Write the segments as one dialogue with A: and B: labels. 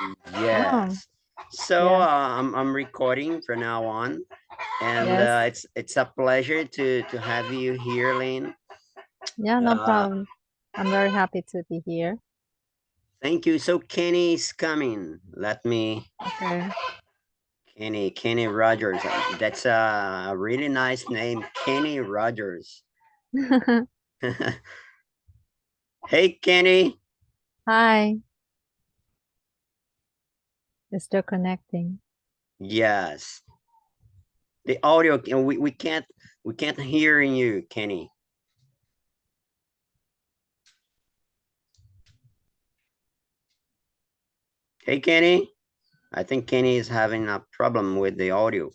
A: Oh,
B: Yes. So
A: yes,
B: I'm recording from now on, and
A: yes.
B: it's a pleasure to have you here, Lynn.
A: Yeah, no
B: Uh,
A: problem. I'm very happy to be here.
B: Thank you. So Kenny is coming. Let me
A: Okay.
B: Kenny Rogers. That's a really nice name, Kenny Rogers. Hey, Kenny.
A: Hi, it's still connecting.
B: Yes, the audio. We can't hear you, Kenny. Hey, Kenny. I think Kenny is having a problem with the audio.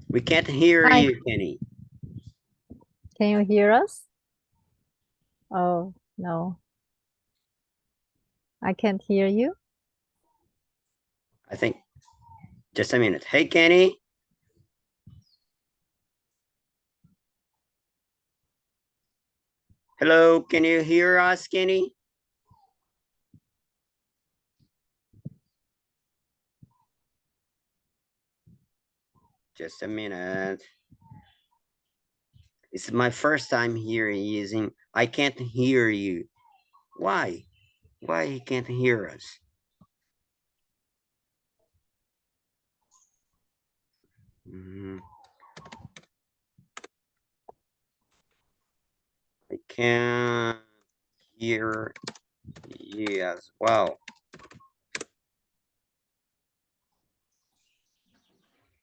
B: We can't hear
A: Hi,
B: you, Kenny.
A: can you hear us? Oh, no, I can't hear you.
B: I think just a minute. Hey, Kenny. Hello, can you hear us, Kenny? Just a minute. It's my first time here using. I can't hear you. Why? Why he can't hear us? Mm, I can't hear you as well.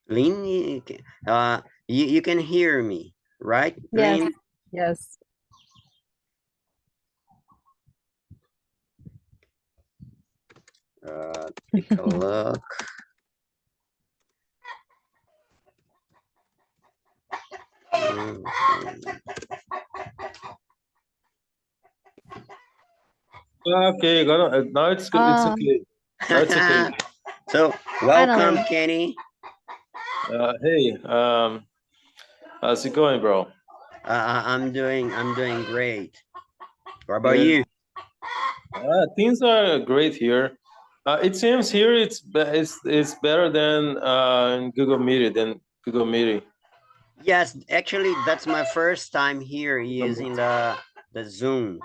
B: Lynn, you can hear me, right,
A: Yes,
B: Lynn?
A: yes.
B: Take a look. Mm,
C: Okay, now it's good. It's
A: Um,
C: okay. Now it's okay.
B: So, welcome,
A: Finally.
B: Kenny.
C: Hey, how's it going, bro?
B: I'm doing great. What about
C: Good.
B: you?
C: Things are great here. It seems here it's better than in Google Meet than Google Meet.
B: Yes, actually, that's my first time here using the Zoom.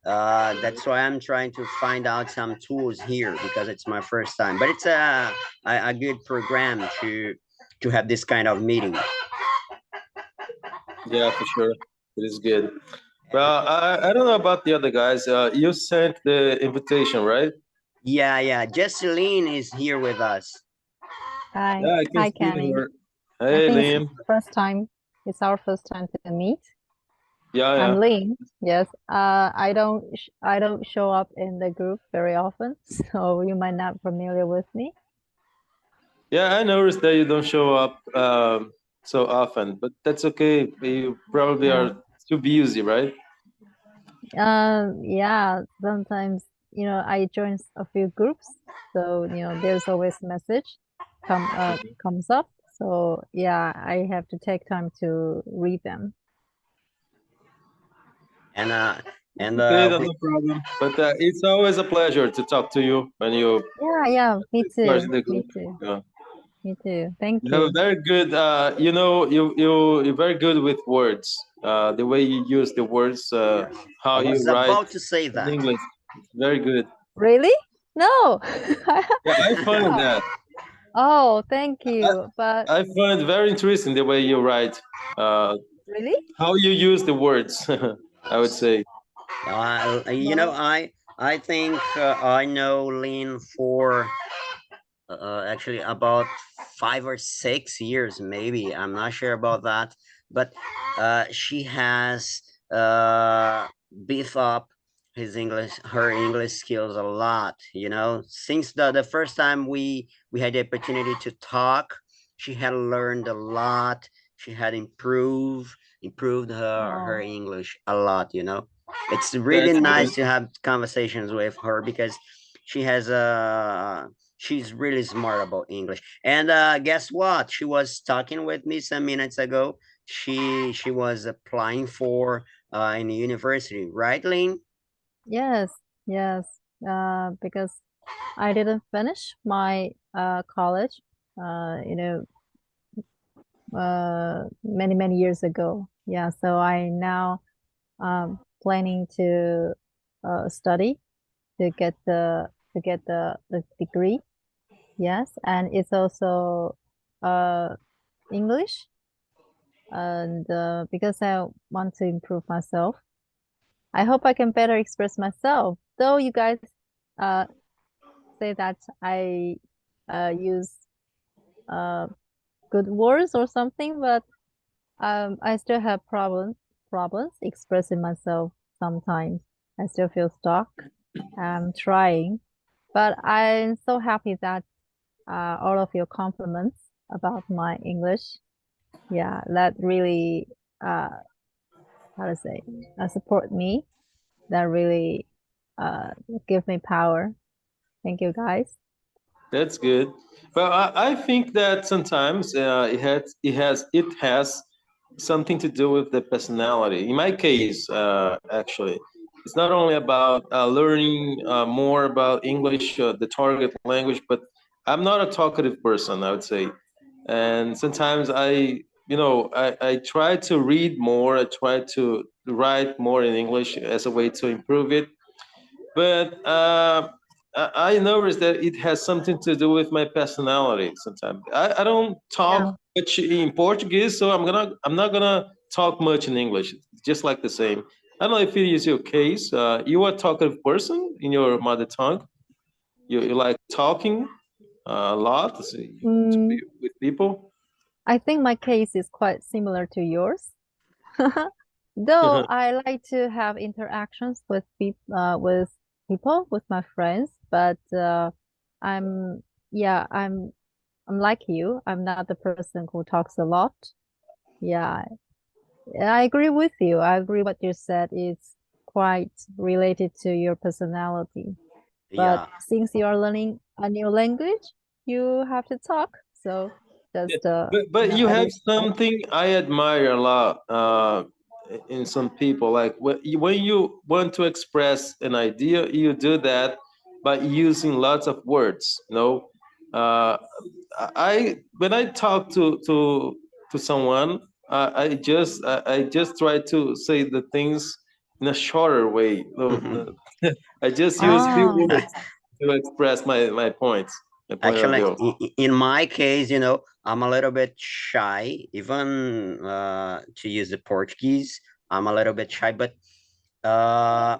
B: That's why I'm trying to find out some tools here because it's my first time. But it's a good program to have this kind of meeting.
C: Yeah, for sure. It is good. Well, I don't know about the other guys. You sent the invitation, right?
B: Yeah. Jesseline is here with us.
A: Hi,
C: Yeah, I can
A: hi,
C: see
A: Kenny.
C: her.
A: I
C: Hey,
A: think it's
C: Liam.
A: first time. It's our first time to meet.
C: Yeah,
A: I'm
C: yeah.
A: Lynn. Yes. I don't show up in the group very often, so you might not familiar with me.
C: Yeah, I noticed that you don't show up so often, but that's okay. You probably
A: Yeah.
C: are too busy, right?
A: Yeah. Sometimes I join a few groups, so there's always message comes up. So yeah, I have to take time to read them.
B: And
C: Okay,
B: we
C: no problem. But it's always a pleasure to talk to you when you
A: Yeah. Me
C: start
A: too.
C: in the
A: Me
C: group.
A: too.
C: Yeah.
A: Me too. Thank
C: You have a
A: you.
C: very good, you're very good with words. The way you use the words,
B: yes, I
C: how you
B: was
C: write
B: about to say
C: in
B: that.
C: English, it's very good.
A: Really? No.
C: Yeah, I find that.
A: Oh, thank
C: I,
A: you. But
C: I find very interesting the way you write, uh,
A: really?
C: how you use the words. I would say.
A: Well,
B: I think I know Lynn for actually about 5 or 6 years, maybe. I'm not sure about that, but she has beef up her English skills a lot. Since the first time we had the opportunity to talk, she had learned a lot. She had improved her
A: oh,
B: English a lot. It's really
C: That's
B: nice
C: good.
B: to have conversations with her because she has she's really smart about English. And guess what? She was talking with me some minutes ago. She was applying for in the university, right, Lynn?
A: yes. Yes, because I didn't finish my college, you know, many years ago. Yeah, so I now planning to study to get the degree. Yes, and it's also uh English, and because I want to improve myself. I hope I can better express myself. Though you guys uh say that I use uh good words or something, but I still have problems expressing myself sometimes. I still feel stuck. I'm trying, but I'm so happy that all of your compliments about my English, yeah, that really how to say support me. That really uh give me power. Thank you, guys.
C: That's good. Well, I think that sometimes it has something to do with the personality. In my case, actually, it's not only about learning more about English, the target language, but I'm not a talkative person, I would say. And sometimes I try to read more. I try to write more in English as a way to improve it, but I noticed that it has something to do with my personality. Sometimes I don't
A: Yeah.
C: talk much in Portuguese, so I'm not gonna talk much in English. It's just like the same. I don't know if it is your case. You are a talkative person in your mother tongue. You like talking a lot
A: Mm,
C: with people.
A: I think my case is quite similar to yours. Though I like to have interactions with people, with my friends, but I'm yeah, I'm like you. I'm not the person who talks a lot. Yeah, I agree with you. I agree what you said is quite related to your personality. But
B: Yeah.
A: since you are learning a new language, you have to talk. So
C: Yeah,
A: just
C: but you
A: at
C: have
A: least try.
C: something I admire a lot in some people. Like when you want to express an idea, you do that by using lots of words. Uh, I when I talk to someone, I just try to say the things in a shorter way. I just use few
A: Ah,
C: words to express my points, my point of
B: Actually,
C: view.
B: in my case, I'm a little bit shy, even to use the Portuguese. I'm a little bit shy, but uh,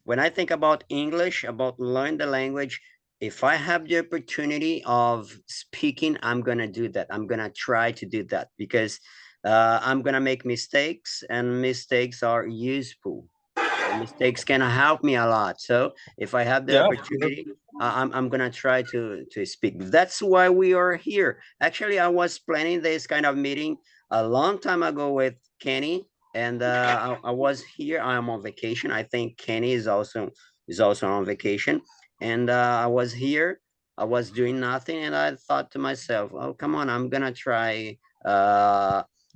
B: when I think about English, about learn the language, if I have the opportunity of speaking, I'm gonna do that. I'm gonna try to do that because I'm gonna make mistakes, and mistakes are useful. So mistakes can help me a lot. So if I have the
C: Yeah.
B: opportunity, I'm gonna try to speak. That's why we are here. Actually, I was planning this kind of meeting a long time ago with Kenny, and I was here. I'm on vacation. I think Kenny is also on vacation, and I was here. I was doing nothing, and I thought to myself, "Oh, come on! I'm gonna try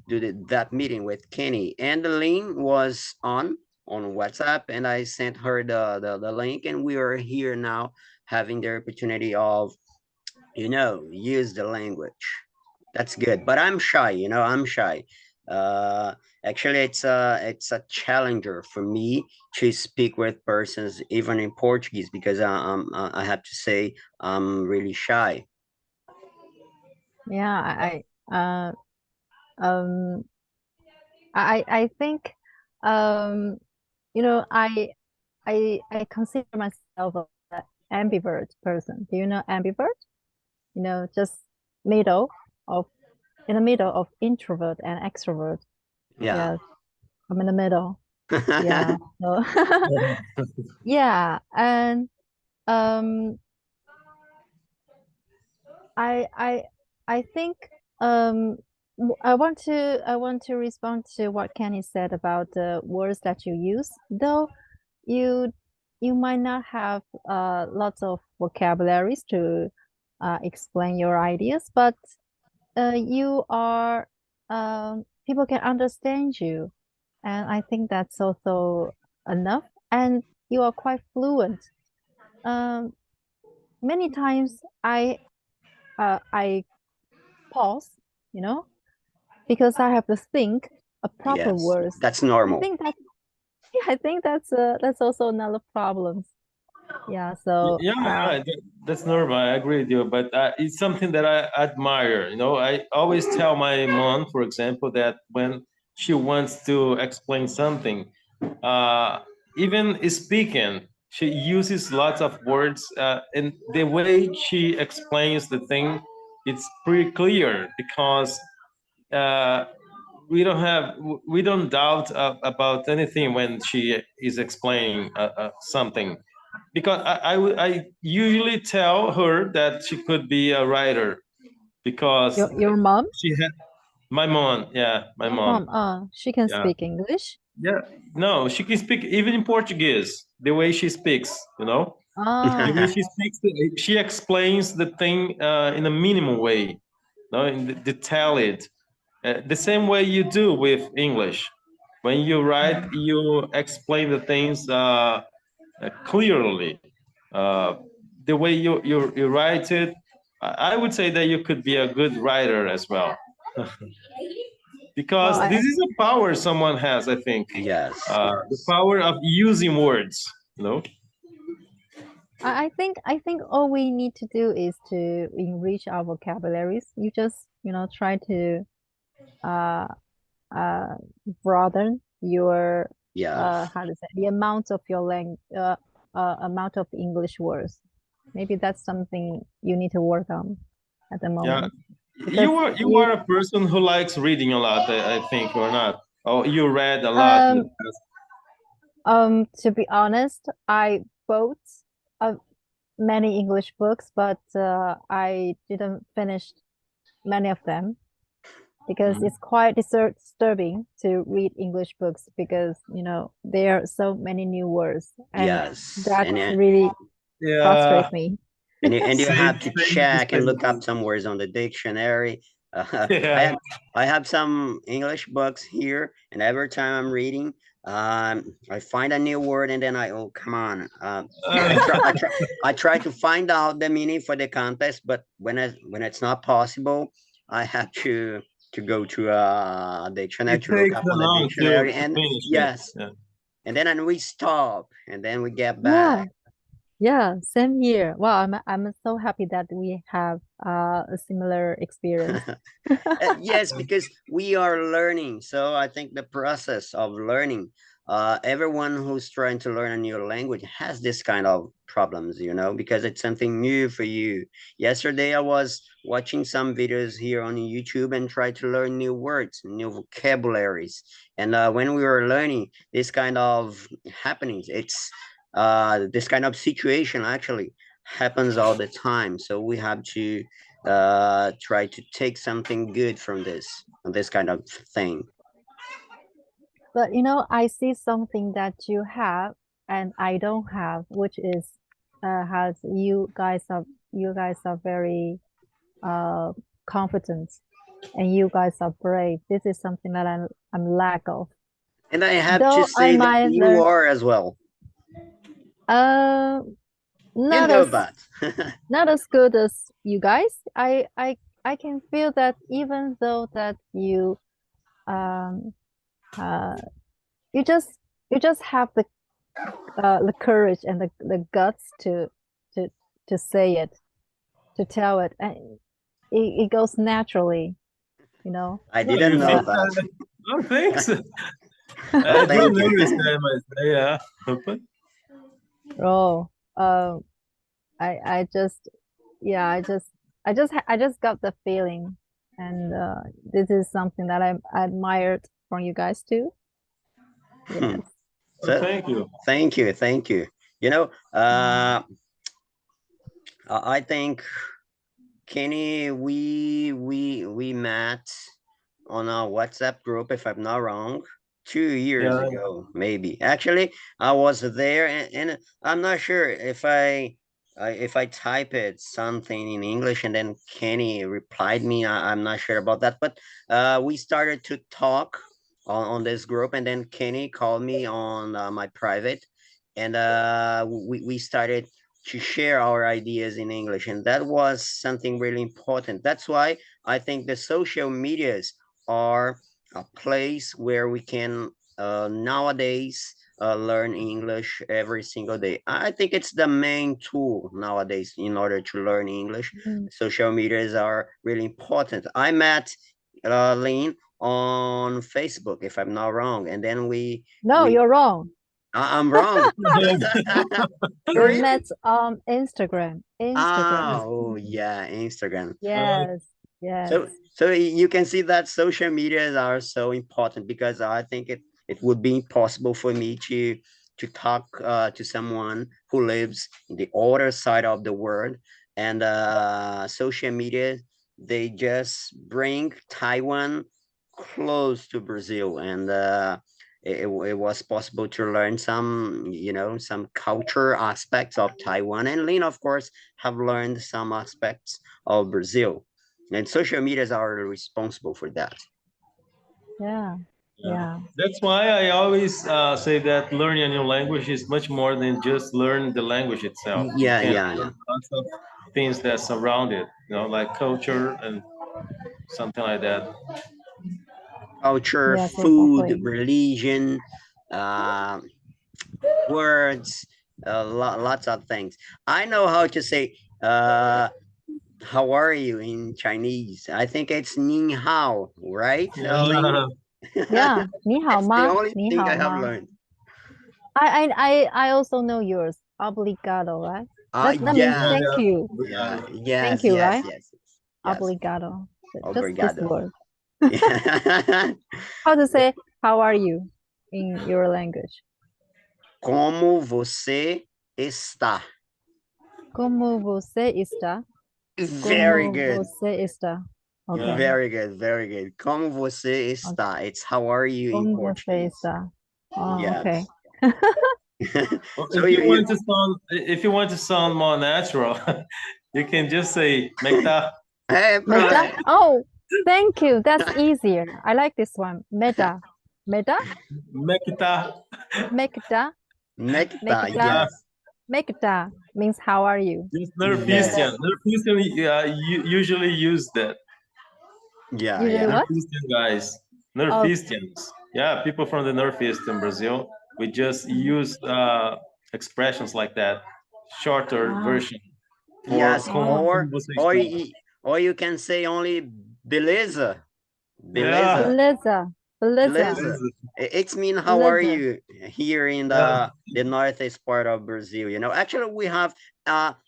B: do that meeting with Kenny." And the link was on WhatsApp, and I sent her the link, and we are here now having the opportunity of use the language. That's good, but I'm shy. I'm shy. Uh, Actually, it's a challenger for me to speak with persons even in Portuguese because I have to say I'm really shy.
A: yeah, um I think um I consider myself an ambivert person. Do you know ambivert? Just middle of in the middle of introvert and extrovert.
B: Yeah.
A: Yeah, I'm in the middle. Yeah. So yeah, and um I I think I want to respond to what Kenny said about the words that you use. Though you you might not have lots of vocabularies to explain your ideas, but you are people can understand you, and I think that's also enough. And you are quite fluent. Many times I pause, you know, because I have to think a proper
B: Yes,
A: words.
B: that's
A: I
B: normal.
A: think that yeah, I think that's also another problem. Yeah, so
C: That's normal. I agree with you, but it's something that I admire. You know, I always tell my mom, for example, that when she wants to explain something, even speaking, she uses lots of words, and the way she explains the thing, it's pretty clear because uh, we don't doubt about anything when she is explaining something, because I usually tell her that she could be a writer because
A: your mom?
C: she had my mom. Yeah, my
A: Your
C: mom.
A: mom, she can
C: Yeah,
A: speak English.
C: yeah. No, she can speak even in Portuguese. The way she speaks, you know, the way
A: Ah,
C: she speaks, she explains the thing in a minimum way, no, in the detailed, the same way you do with English. When you write, you explain the things clearly. Uh, the way you write it, I would say that you could be a good writer as well.
A: well,
C: Because this is a power someone has, I think.
B: Yes,
C: The
B: yes.
C: power of using words, you know?
A: I think all we need to do is to enrich our vocabularies. You just, try to uh uh broaden your
B: Yes.
A: how to say the amount of your amount of English words. Maybe that's something you need to work on at the
C: Yeah.
A: moment because
C: You are a person who likes reading a lot, I think, or not? Oh, you read a lot in the
A: um
C: past.
A: to be honest, I bought uh, many English books, but I didn't finish many of them because
C: Mhm.
A: it's quite disturbing to read English books because, there are so many new words and
B: Yes.
A: that
B: And
A: really
C: Yeah,
A: frustrates me.
B: you
C: same,
B: have to
C: same, the
B: check and look
C: same.
B: up some words on the dictionary.
C: Yeah.
B: I have some English books here, and every time I'm reading, I find a new word, and then oh, come on.
C: Uh,
B: I try to find out the meaning for the context, but when it's not possible, I have to go to a dictionary
C: it
B: to look
C: takes
B: up
C: a
B: on the
C: long
B: dictionary,
C: to
B: and
C: finish it.
B: yes,
C: Yeah.
B: and then we stop, and then we get
A: Yeah,
B: back.
A: yeah, same here. Wow, I'm so happy that we have a similar experience.
B: Yes, because we are learning. So I think the process of learning, everyone who's trying to learn a new language has this kind of problems, because it's something new for you. Yesterday, I was watching some videos here on YouTube and tried to learn new words, new vocabularies. And when we were learning this kind of happenings, it's this kind of situation actually happens all the time. So we have to try to take something good from this kind of thing.
A: But I see something that you have and I don't have, which is has you guys are very uh confident and you guys are brave. This is something that I'm lack of.
B: And I have to
A: Though I
B: say that
A: might
B: you
A: learn
B: are as well.
A: uh
B: You
A: not
B: know
A: as
B: that.
A: not as good as you guys. I can feel that even though that um uh you just you just have the courage and the guts to to say it, to tell it, and it goes naturally, you know.
B: I
C: Oh, you
B: didn't know
A: Uh,
C: think
B: that.
C: that? Oh, thanks.
B: Well,
C: I don't
B: thank you.
C: notice that myself. Yeah. But
A: oh, I just yeah, I just got the feeling, and this is something that I admired from you guys too. Yes.
C: oh,
B: So
C: thank you.
B: thank you, thank you. You know,
A: Mm.
B: I think Kenny, we met on a WhatsApp group, if I'm not wrong, 2 years
C: Yeah.
B: ago, maybe. Actually, I was there, and I'm not sure if I type it something in English and then Kenny replied me. I'm not sure about that, but we started to talk on this group, and then Kenny called me on my private. and we started to share our ideas in English, and that was something really important. That's why I think the social medias are a place where we can nowadays learn English every single day. I think it's the main tool nowadays in order to learn English.
A: Mm.
B: Social medias are really important. I met Lynn on Facebook, if I'm not wrong, and then
A: No, you're wrong.
B: I'm wrong.
A: We
B: Really?
A: met on Instagram.
B: Oh yeah, Instagram.
A: Yes, yes.
B: So you can see that social medias are so important, because I think it would be impossible for me to talk to someone who lives in the other side of the world, and social media, they just bring Taiwan close to Brazil, and it was possible to learn some, some culture aspects of Taiwan, and Lynn, of course, have learned some aspects of Brazil, and social medias are responsible for that.
A: Yeah, yeah.
C: That's why I always say that learning a new language is much more than just learn the language itself.
B: Yeah,
C: You can
B: yeah, yeah.
C: learn lots of things that surround it, like culture and something like that.
B: Culture,
A: Yes,
B: food,
A: exactly.
B: religion, uh, words, lots of things. I know how to say how are you in Chinese. I think it's Ning Hao, right, Lin?
A: Yeah, 你好
B: That's the
A: 吗?
B: only
A: 你
B: thing
A: 好
B: I have
A: 吗?
B: learned.
A: I also know yours. Obrigado, right? That means
B: Yeah,
A: thank you.
B: yeah,
A: Thank
B: yes,
A: you,
B: yes,
A: right?
B: yes, yes.
A: Obrigado. Just this
B: Obrigado.
A: word.
B: Yeah.
A: How to say how are you in your language?
B: Como você está?
A: Como você está?
B: Very good.
A: Você está? Okay.
B: Very good, very good. Como você está? It's how are you in
A: Como você
B: Portuguese.
A: está? Oh,
B: Yes.
A: okay.
C: Well,
B: So
C: if you want to sound more natural, you can just say "meta."
A: Meta? Oh, thank you. That's easier. I like this one. Meta. Meta?
C: Mekta.
A: Mekta?
B: Nectar,
A: Mekta?
B: yes.
A: Mekta means how are you?
C: Just
B: Yes.
C: Nerfisian. Nerfisian usually use that.
B: Yeah,
A: Usually
B: yeah.
A: what?
C: Nerfisian guys. Nerfisians. Yeah, people from the Northeast in Brazil. We just use expressions like that, shorter
A: Ah.
C: version.
B: Yes,
C: Como você
B: or
C: está.
B: you can say only beleza.
C: Yeah.
B: Beleza.
A: Beleza. Beleza.
B: Beleza. It's mean how are
A: Beleza.
B: you here in
C: Yeah.
B: the northeast part of Brazil. Actually we have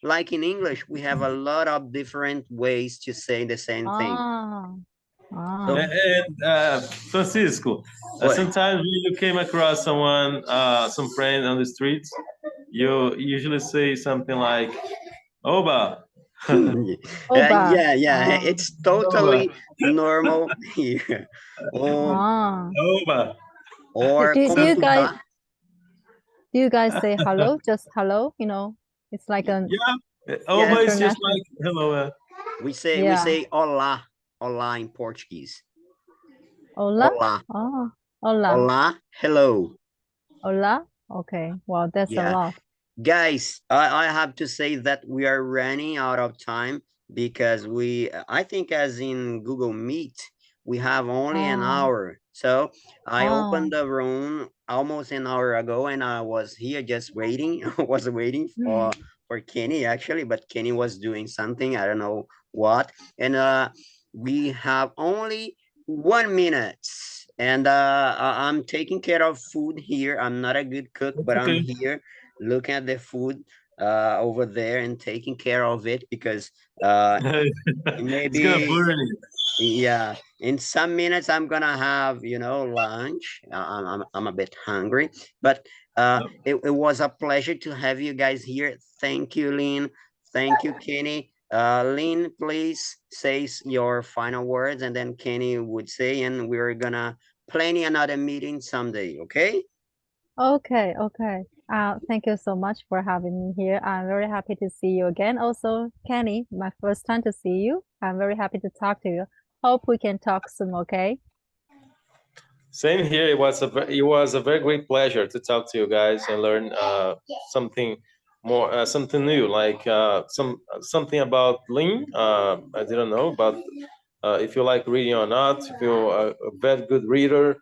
B: like in English, we have a lot of different ways to say the same thing.
A: Ah.
C: And Francisco,
B: What?
C: sometimes when you came across someone, some friend on the streets, you usually say something like "Oba."
A: Oba.
B: Yeah, it's totally normal here.
A: Ah.
C: Oba.
B: Or
A: Do
B: como
A: you
B: tu
A: guys
B: tá?
A: do you guys say hello? Just hello, It's like an
C: Yeah, Oba is just
A: international.
C: like hello.
B: We say
A: Yeah.
B: olá, olá in Portuguese.
A: Hola?
B: Olá.
A: Oh, hola.
B: Olá, hello.
A: Hola? Okay. Wow, that's a
B: Yeah.
A: lot.
B: Guys, I have to say that we are running out of time, because I think as in Google Meet, we have only an hour. So I opened the room almost an hour ago, and I was here just waiting. I was waiting for Kenny actually, but Kenny was doing something, I don't know what. And we have only 1 minute. And I'm taking care of food here. I'm not a good cook, but I'm here looking at the food over there and taking care of it, because
C: It's gonna
B: maybe,
C: burn it.
B: yeah, in some minutes I'm gonna have lunch. I'm a bit hungry, but it was a pleasure to have you guys here. Thank you, Lynn. Thank you, Kenny. Lynn, please say your final words, and then Kenny would say, and we're gonna plan another meeting someday. Okay.
A: Okay. Thank you so much for having me here. I'm very happy to see you again. Also, Kenny, my first time to see you. I'm very happy to talk to you. Hope we can talk soon, okay?
C: Same here. It was a very great pleasure to talk to you guys and learn something more, something new, like something about Lean. I didn't know, but if you like reading or not, if you're a very good reader,